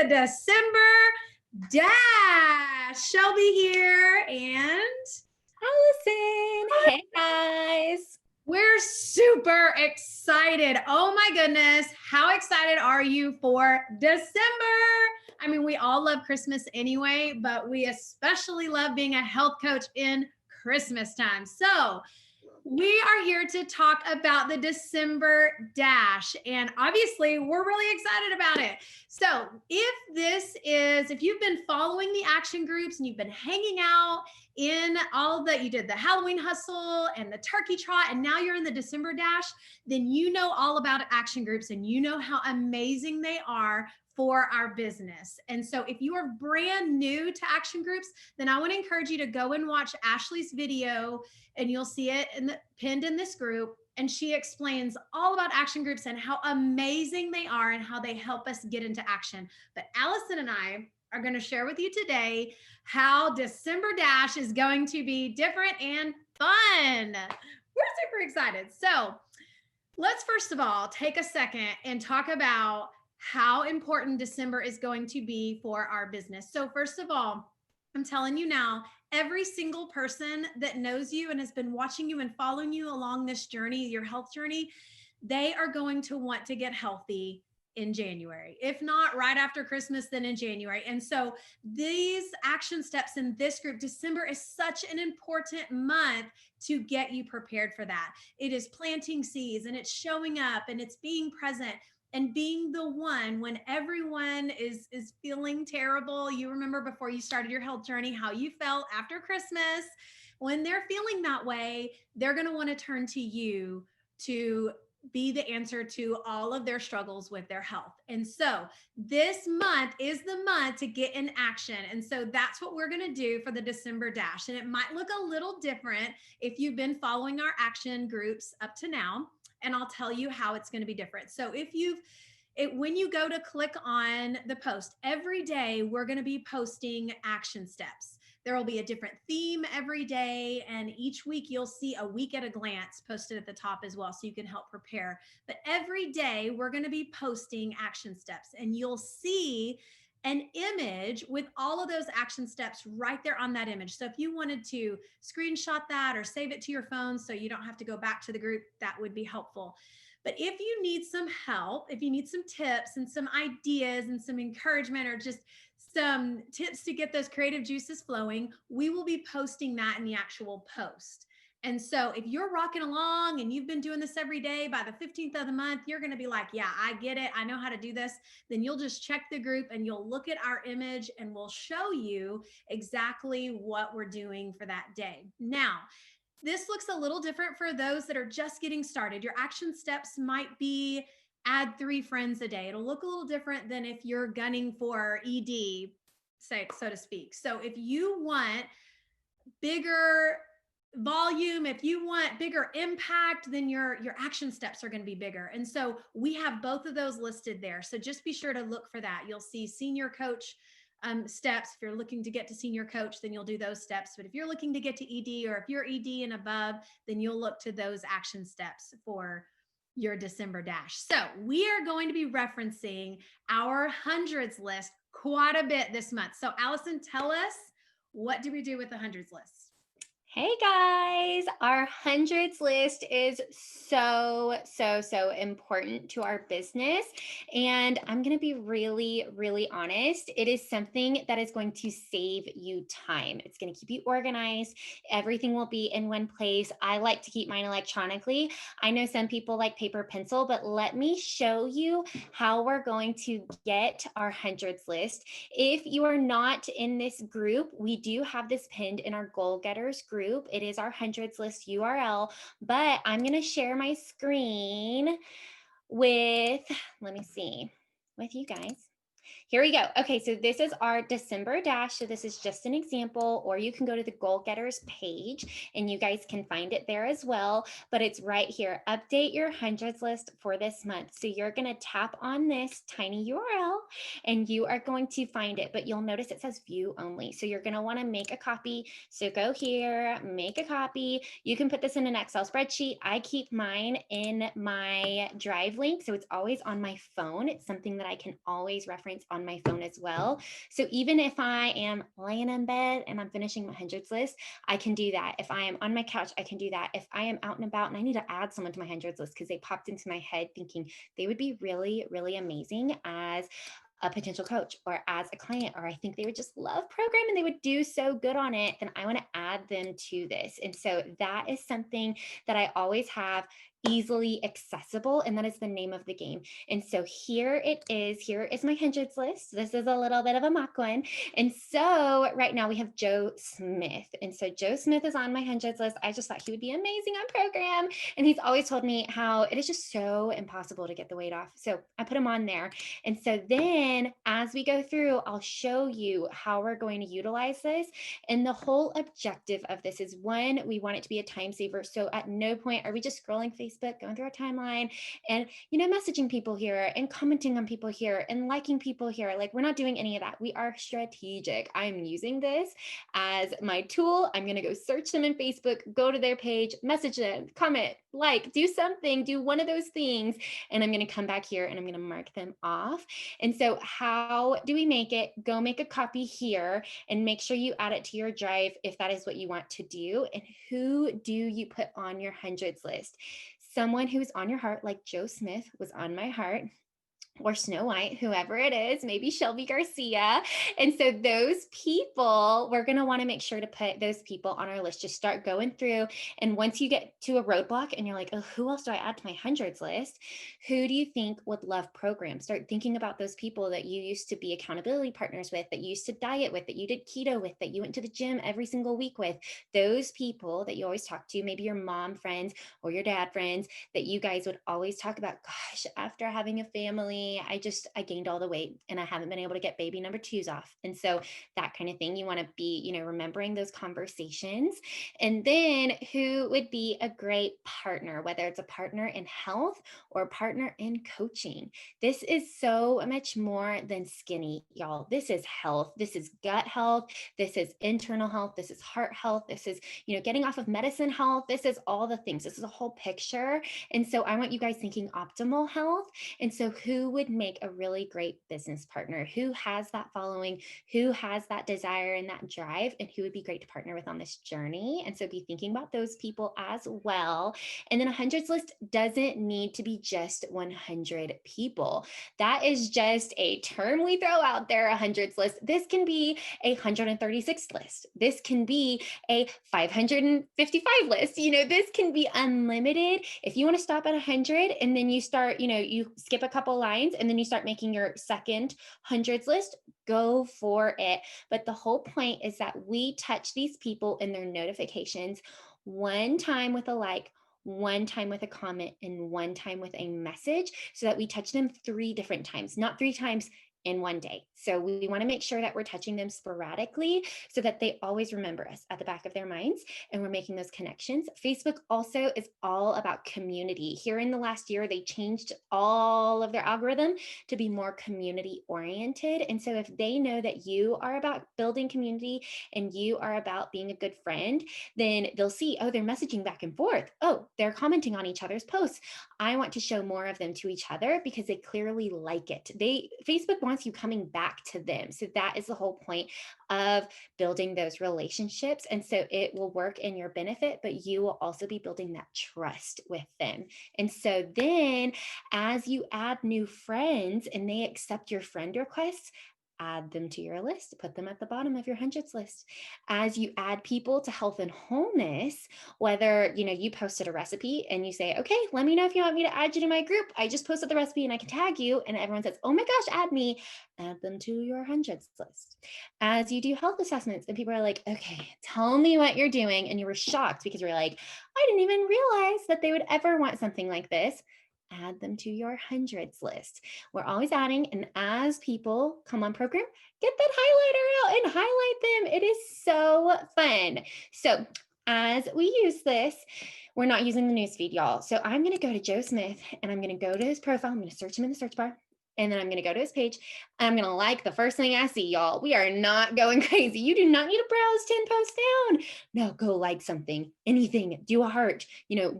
the December Dash. Shelby here and Allison. Hey guys. we're super excited. Oh my goodness. How excited are you for December? I mean, we all love Christmas anyway, but we especially love being a health coach in Christmas time. So we are here to talk about the December Dash, and obviously we're really excited about it. So if you've been following the action groups and you've been hanging out in all that, you did the Halloween hustle and the turkey trot, and now you're in the December Dash, then you know all about action groups and you know how amazing they are for our business. And so if you are brand new to action groups, then I want to encourage you to go and watch Ashley's video, and you'll see it pinned in this group. And she explains all about action groups and how amazing they are and how they help us get into action. But Allison and I are going to share with you today how December Dash is going to be different and fun. We're super excited. So let's first of all take a second and talk about how important December is going to be for our business. So first of all, I'm telling you now, every single person that knows you and has been watching you and following you along this journey, your health journey, they are going to want to get healthy in January. If not right after Christmas, then in January. And so these action steps in this group, December is such an important month to get you prepared for that. It is planting seeds and it's showing up and it's being present and being the one when everyone is feeling terrible. You remember before you started your health journey, how you felt after Christmas. When they're feeling that way, they're going to want to turn to you to be the answer to all of their struggles with their health. And so this month is the month to get in action. And so that's what we're going to do for the December Dash. And it might look a little different if you've been following our action groups up to now. And I'll tell you how it's going to be different. So when you go to click on the post, every day we're going to be posting action steps. There will be a different theme every day, and each week you'll see a week at a glance posted at the top as well, so you can help prepare. But every day we're going to be posting action steps, and you'll see an image with all of those action steps right there on that image. So if you wanted to screenshot that or save it to your phone so you don't have to go back to the group, that would be helpful. But if you need some help, if you need some tips and some ideas and some encouragement or just some tips to get those creative juices flowing, we will be posting that in the actual post. And so if you're rocking along and you've been doing this every day, by the 15th of the month, you're going to be like, yeah, I get it. I know how to do this. Then you'll just check the group and you'll look at our image and we'll show you exactly what we're doing for that day. Now, this looks a little different for those that are just getting started. Your action steps might be add 3 friends a day. It'll look a little different than if you're gunning for ED, so to speak. So if you want bigger volume, if you want bigger impact, then your action steps are going to be bigger. And so we have both of those listed there. So just be sure to look for that. You'll see senior coach steps. If you're looking to get to senior coach, then you'll do those steps. But if you're looking to get to ED, or if you're ED and above, then you'll look to those action steps for your December Dash. So we are going to be referencing our hundreds list quite a bit this month. So Allison, tell us, what do we do with the hundreds list? Hey guys, our hundreds list is so important to our business. And I'm going to be really, really honest. It is something that is going to save you time. It's going to keep you organized. Everything will be in one place. I like to keep mine electronically. I know some people like paper pencil, but let me show you how we're going to get our hundreds list. If you are not in this group, we do have this pinned in our Goal Getters group. It is our hundreds list URL, but I'm going to share my screen with you guys. Here we go. Okay, so this is our December Dash. So this is just an example, or you can go to the Goal Getters page and you guys can find it there as well. But it's right here. Update your hundreds list for this month. So you're going to tap on this tiny URL and you are going to find it. But you'll notice it says view only. So you're going to want to make a copy. So go here, make a copy. You can put this in an Excel spreadsheet. I keep mine in my Drive link. So it's always on my phone. It's something that I can always reference on on my phone as well. So even if I am laying in bed and I'm finishing my hundreds list, I can do that. If I am on my couch, I can do that. If I am out and about and I need to add someone to my hundreds list because they popped into my head thinking they would be really, really amazing as a potential coach or as a client, or I think they would just love program and they would do so good on it, then I want to add them to this. And so that is something that I always have easily accessible, and that is the name of the game. And so here it is. Here is my hundreds list. This is a little bit of a mock one. And so right now we have Joe Smith. And so Joe Smith is on my hundreds list. I just thought he would be amazing on program. And he's always told me how it is just so impossible to get the weight off. So I put him on there. And so then as we go through, I'll show you how we're going to utilize this. And the whole objective of this is, one, we want it to be a time saver. So at no point are we just scrolling Facebook, going through our timeline and, messaging people here and commenting on people here and liking people here. Like, we're not doing any of that. We are strategic. I'm using this as my tool. I'm going to go search them in Facebook, go to their page, message them, comment, like, do something, do one of those things. And I'm going to come back here and I'm going to mark them off. And so how do we make it? Go make a copy here and make sure you add it to your drive if that is what you want to do. And who do you put on your hundreds list? Someone who's on your heart, like Joe Smith was on my heart, or Snow White, whoever it is, maybe Shelby Garcia. And so those people, we're going to want to make sure to put those people on our list. Just start going through. And once you get to a roadblock and you're like, oh, who else do I add to my hundreds list? Who do you think would love programs? Start thinking about those people that you used to be accountability partners with, that you used to diet with, that you did keto with, that you went to the gym every single week with. Those people that you always talk to, maybe your mom friends or your dad friends, that you guys would always talk about, gosh, after having a family, I gained all the weight and I haven't been able to get baby number twos off. And so that kind of thing, you want to be, remembering those conversations. And then who would be a great partner, whether it's a partner in health or a partner in coaching. This is so much more than skinny, y'all. This is health. This is gut health. This is internal health. This is heart health. This is, getting off of medicine health. This is all the things. This is a whole picture. And so I want you guys thinking optimal health. And so who would make a really great business partner? Who has that following? Who has that desire and that drive? And who would be great to partner with on this journey? And so be thinking about those people as well. And then a hundreds list doesn't need to be just 100 people. That is just a term we throw out there, a hundreds list. This can be a 136 list. This can be a 555 list. This can be unlimited. If you want to stop at 100 and then you start, you skip a couple lines and then you start making your second hundreds list, go for it. But the whole point is that we touch these people in their notifications one time with a like, one time with a comment, and one time with a message, so that we touch them 3 different times, not 3 times in one day. So we want to make sure that we're touching them sporadically so that they always remember us at the back of their minds and we're making those connections. Facebook also is all about community. Here in the last year, they changed all of their algorithm to be more community oriented. And so if they know that you are about building community and you are about being a good friend, then they'll see, oh, they're messaging back and forth. Oh, they're commenting on each other's posts. I want to show more of them to each other because they clearly like it. Facebook wants you coming back to them. So that is the whole point of building those relationships. And so it will work in your benefit, but you will also be building that trust with them. And so then as you add new friends and they accept your friend requests, add them to your list, put them at the bottom of your hundreds list. As you add people to health and wholeness, whether, you posted a recipe and you say, okay, let me know if you want me to add you to my group. I just posted the recipe and I can tag you. And everyone says, oh my gosh, add me, add them to your hundreds list. As you do health assessments and people are like, okay, tell me what you're doing. And you were shocked because you're like, I didn't even realize that they would ever want something like this. Add them to your hundreds list. We're always adding, and as people come on program, get that highlighter out and highlight them. It is so fun. So as we use this, we're not using the newsfeed, y'all. So I'm going to go to Joe Smith and I'm going to go to his profile. I'm going to search him in the search bar. And then I'm going to go to his page. I'm going to like the first thing I see, y'all. We are not going crazy. You do not need to browse 10 posts down. No, go like something, anything, do a heart,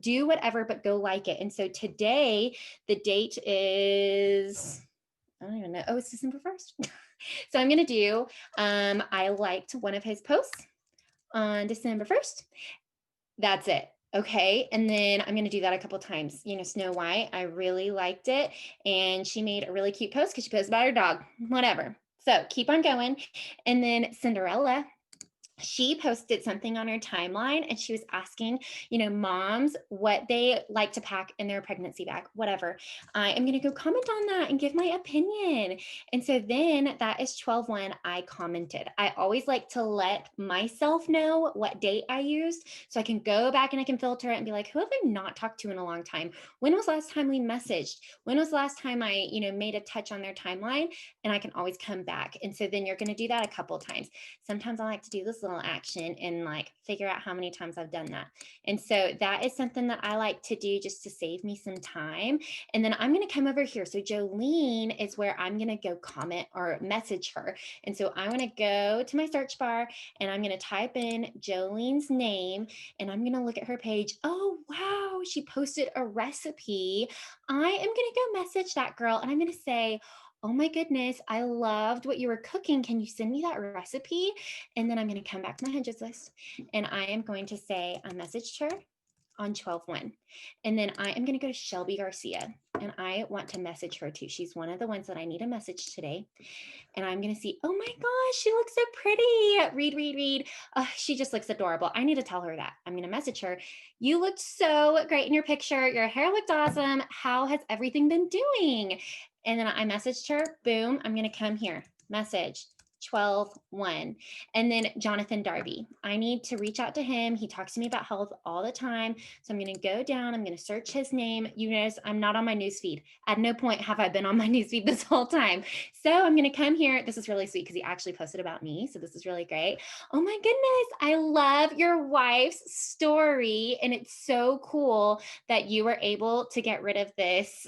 do whatever, but go like it. And so today the date is, I don't even know. Oh, it's December 1st. So I'm going to do, I liked one of his posts on December 1st. That's it. Okay. And then I'm going to do that a couple times. Snow White, I really liked it. And she made a really cute post because she posted about her dog, whatever. So keep on going. And then Cinderella, she posted something on her timeline and she was asking, moms what they like to pack in their pregnancy bag, whatever. I am going to go comment on that and give my opinion. And so then that is 12/1. I commented. I always like to let myself know what date I used so I can go back and I can filter it and be like, who have I not talked to in a long time? When was the last time we messaged? When was the last time I, made a touch on their timeline? And I can always come back. And so then you're going to do that a couple times. Sometimes I like to do this little action and like figure out how many times I've done that. And so that is something that I like to do just to save me some time. And then I'm going to come over here. So Jolene is where I'm going to go comment or message her. And so I want to go to my search bar and I'm going to type in Jolene's name and I'm going to look at her page. Oh, wow. She posted a recipe. I am going to go message that girl and I'm going to say, oh my goodness, I loved what you were cooking. Can you send me that recipe? And then I'm going to come back to my hundreds list and I am going to say I messaged her on 12/1. And then I am going to go to Shelby Garcia and I want to message her too. She's one of the ones that I need a message today. And I'm going to see, oh my gosh, she looks so pretty. Read, read, read. She just looks adorable. I need to tell her that. I'm going to message her. You looked so great in your picture. Your hair looked awesome. How has everything been doing? And then I messaged her. Boom. I'm going to come here. Message. 12/1. And then Jonathan Darby. I need to reach out to him. He talks to me about health all the time. So I'm going to go down. I'm going to search his name. You notice I'm not on my newsfeed. At no point have I been on my newsfeed this whole time. So I'm going to come here. This is really sweet because he actually posted about me. So this is really great. Oh my goodness. I love your wife's story. And it's so cool that you were able to get rid of this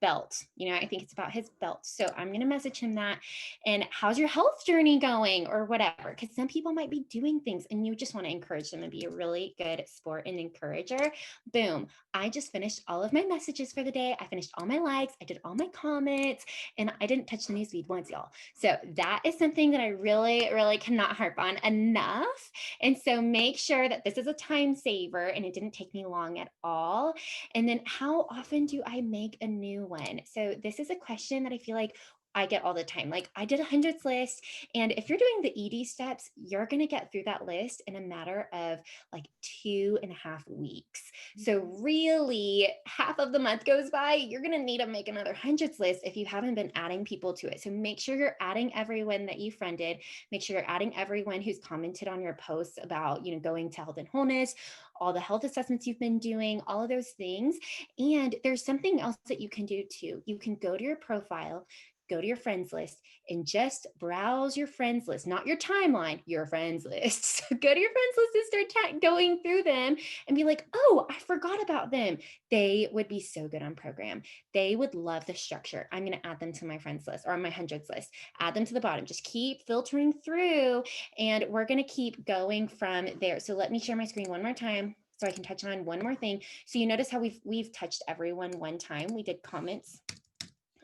belt. I think it's about his belt. So I'm going to message him that. And how's your health journey going or whatever? Because some people might be doing things and you just want to encourage them and be a really good sport and encourager. Boom. I just finished all of my messages for the day. I finished all my likes. I did all my comments and I didn't touch the newsfeed once, y'all. So that is something that I really, really cannot harp on enough. And so make sure that this is a time saver and it didn't take me long at all. And then how often do I make a new one? So this is a question that I feel like I get all the time. Like I did a hundreds list. And if you're doing the ED steps, you're going to get through that list in a matter of like 2.5 weeks. So really half of the month goes by, you're going to need to make another hundreds list if you haven't been adding people to it. So make sure you're adding everyone that you friended. Make sure you're adding everyone who's commented on your posts about, going to health and wholeness, all the health assessments you've been doing, all of those things. And there's something else that you can do too. You can go to your profile, go to your friends list and just browse your friends list, not your timeline, your friends list. So go to your friends list and start going through them and be like, oh, I forgot about them. They would be so good on program. They would love the structure. I'm going to add them to my friends list or on my hundreds list, add them to the bottom, just keep filtering through and we're going to keep going from there. So let me share my screen one more time so I can touch on one more thing. So you notice how we've touched everyone one time. We did comments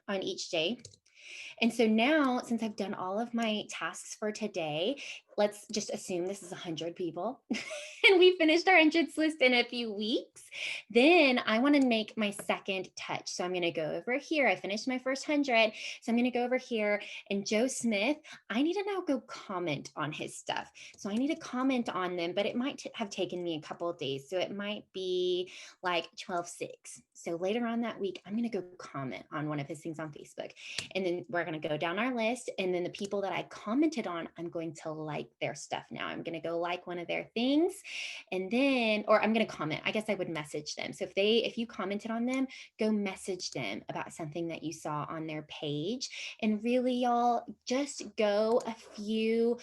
on each day. And so now, since I've done all of my tasks for today, let's just assume this is 100 people and we finished our hundreds list in a few weeks. Then I want to make my second touch. So I'm going to go over here. I finished my first 100. So I'm going to go over here and Joe Smith, I need to now go comment on his stuff. So I need to comment on them, but it might have taken me a couple of days. So it might be like 12/6. So later on that week, I'm going to go comment on one of his things on Facebook. And then we're going to go down our list. And then the people that I commented on, I'm going to like their stuff now. I'm going to go like one of their things. And then, or I'm going to comment. I guess I would message them. So if you commented on them, go message them about something that you saw on their page. And really, y'all, just go a few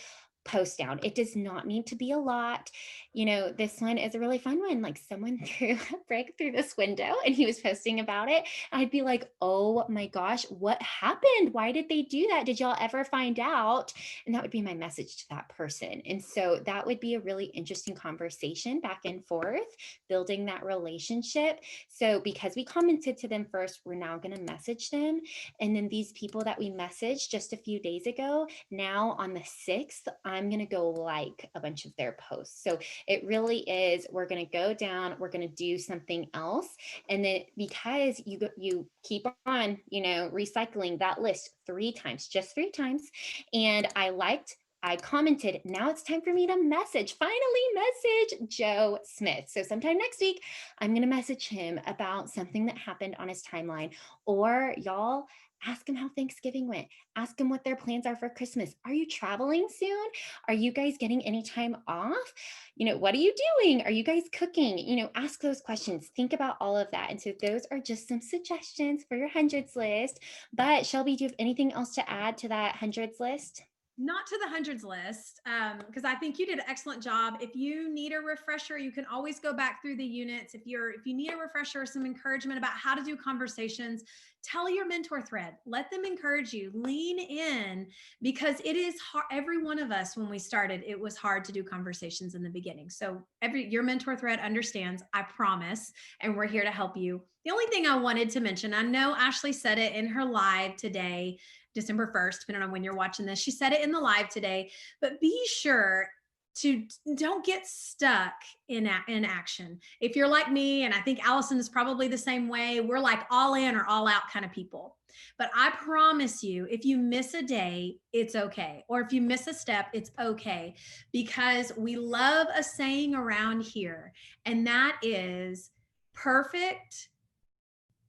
post down. It does not need to be a lot. This one is a really fun one. Like someone threw a brick through this window and he was posting about it. I'd be like, oh my gosh, what happened? Why did they do that? Did y'all ever find out? And that would be my message to that person. And so that would be a really interesting conversation back and forth, building that relationship. So because we commented to them first, we're now going to message them. And then these people that we messaged just a few days ago, now on the 6th, I'm going to go like a bunch of their posts. So it really is, we're going to go down, we're going to do something else. And then because you keep on, recycling that list 3 times, just 3 times. And I commented, now it's time for me to finally message Joe Smith. So sometime next week, I'm going to message him about something that happened on his timeline. Or y'all, ask him how Thanksgiving went. Ask him what their plans are for Christmas. Are you traveling soon? Are you guys getting any time off? What are you doing? Are you guys cooking? Ask those questions. Think about all of that. And so those are just some suggestions for your hundreds list. But Shelby, do you have anything else to add to that hundreds list? Not to the hundreds list, because I think you did an excellent job. If you need a refresher, you can always go back through the units. If you need a refresher or some encouragement about how to do conversations, tell your mentor thread. Let them encourage you. Lean in, because it is hard. Every one of us, when we started, it was hard to do conversations in the beginning. So your mentor thread understands, I promise, and we're here to help you. The only thing I wanted to mention, I know Ashley said it in her live today, December 1st, depending on when you're watching this. She said it in the live today, but be sure to don't get stuck in action. If you're like me, and I think Allison is probably the same way, we're like all in or all out kind of people. But I promise you, if you miss a day, it's okay. Or if you miss a step, it's okay. Because we love a saying around here, and that is perfect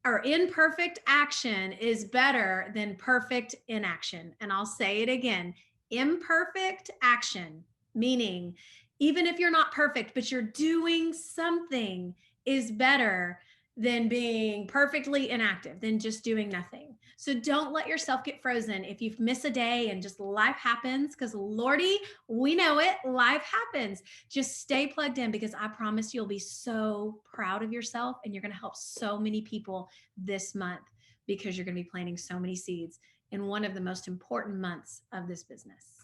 or imperfect action is better than perfect inaction. And I'll say it again, imperfect action, meaning even if you're not perfect, but you're doing something, is better than being perfectly inactive, than just doing nothing. So don't let yourself get frozen if you miss a day and just life happens, because Lordy, we know it, life happens. Just stay plugged in, because I promise you'll be so proud of yourself, and you're going to help so many people this month, because you're going to be planting so many seeds in one of the most important months of this business.